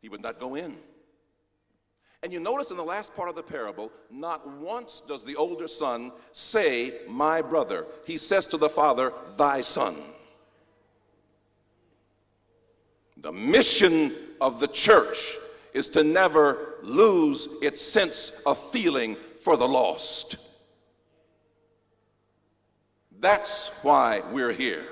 He would not go in. And you notice in the last part of the parable, not once does the older son say, my brother. He says to the father, thy son. The mission of the church is to never lose its sense of feeling for the lost. That's why we're here.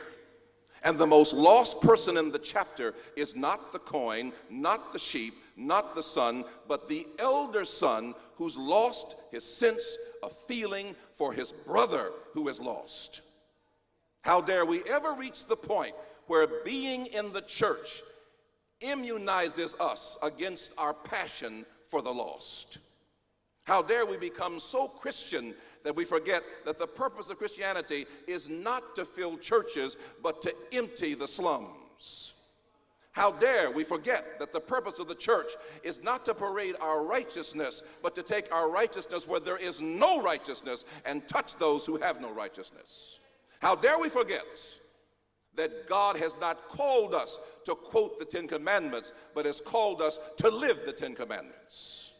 And the most lost person in the chapter is not the coin, not the sheep, not the son, but the elder son who's lost his sense of feeling for his brother who is lost. How dare we ever reach the point where being in the church immunizes us against our passion for the lost? How dare we become so Christian that we forget that the purpose of Christianity is not to fill churches, but to empty the slums? How dare we forget that the purpose of the church is not to parade our righteousness, but to take our righteousness where there is no righteousness and touch those who have no righteousness? How dare we forget that God has not called us to quote the Ten Commandments, but has called us to live the Ten Commandments?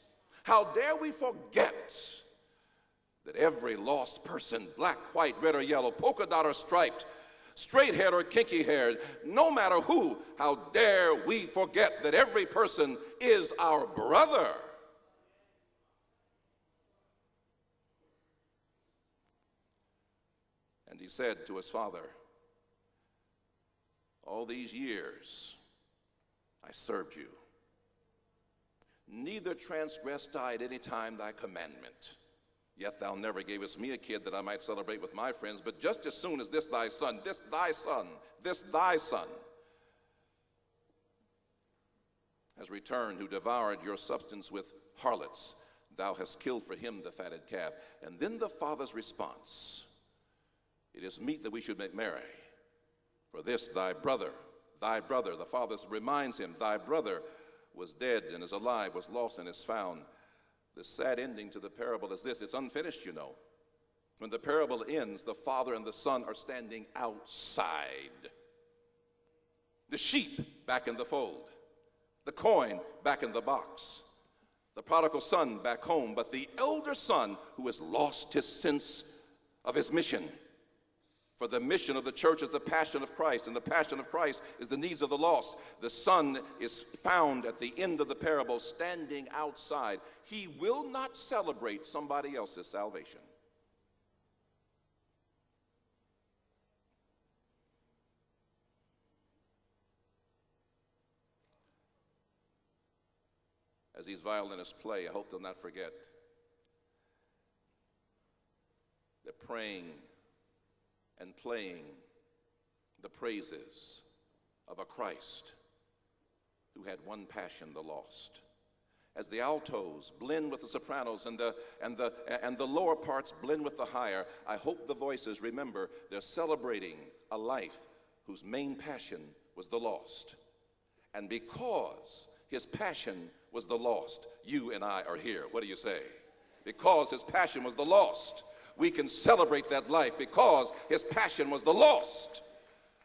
How dare we forget that every lost person, black, white, red, or yellow, polka dot or striped, straight-haired or kinky-haired, no matter who, how dare we forget that every person is our brother? And he said to his father, all these years I served you. Neither transgressed I at any time thy commandment. Yet thou never gavest me a kid that I might celebrate with my friends, but just as soon as this thy son has returned, who devoured your substance with harlots, thou hast killed for him the fatted calf. And then the father's response, it is meet that we should make merry. For this thy brother, the father reminds him, thy brother was dead and is alive, was lost and is found. The sad ending to the parable is this: it's unfinished, you know. When the parable ends, the father and the son are standing outside. The sheep back in the fold, the coin back in the box, the prodigal son back home, but the elder son who has lost his sense of his mission. For the mission of the church is the passion of Christ, and the passion of Christ is the needs of the lost. The son is found at the end of the parable standing outside. He will not celebrate somebody else's salvation. As these violinists play, I hope they'll not forget they're praying and playing the praises of a Christ who had one passion, the lost. As the altos blend with the sopranos and the lower parts blend with the higher, I hope the voices remember they're celebrating a life whose main passion was the lost. And because his passion was the lost, you and I are here. What do you say? Because his passion was the lost, we can celebrate that life. Because his passion was the lost,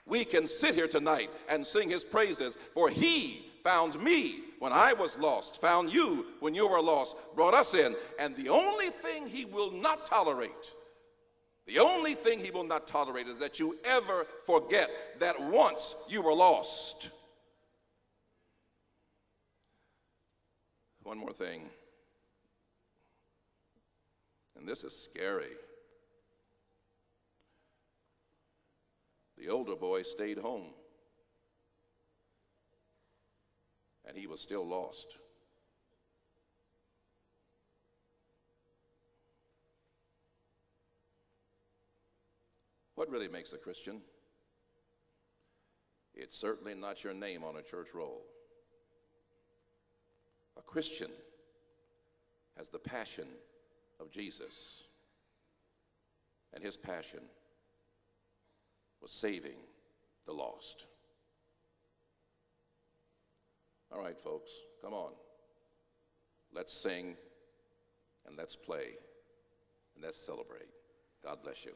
we can sit here tonight and sing his praises. For he found me when I was lost, found you when you were lost, brought us in. And the only thing he will not tolerate, is that you ever forget that once you were lost. One more thing. And this is scary. The older boy stayed home, and he was still lost. What really makes a Christian? It's certainly not your name on a church roll. A Christian has the passion of Jesus, and his passion was saving the lost. All right, folks, come on. Let's sing, and let's play, and let's celebrate. God bless you.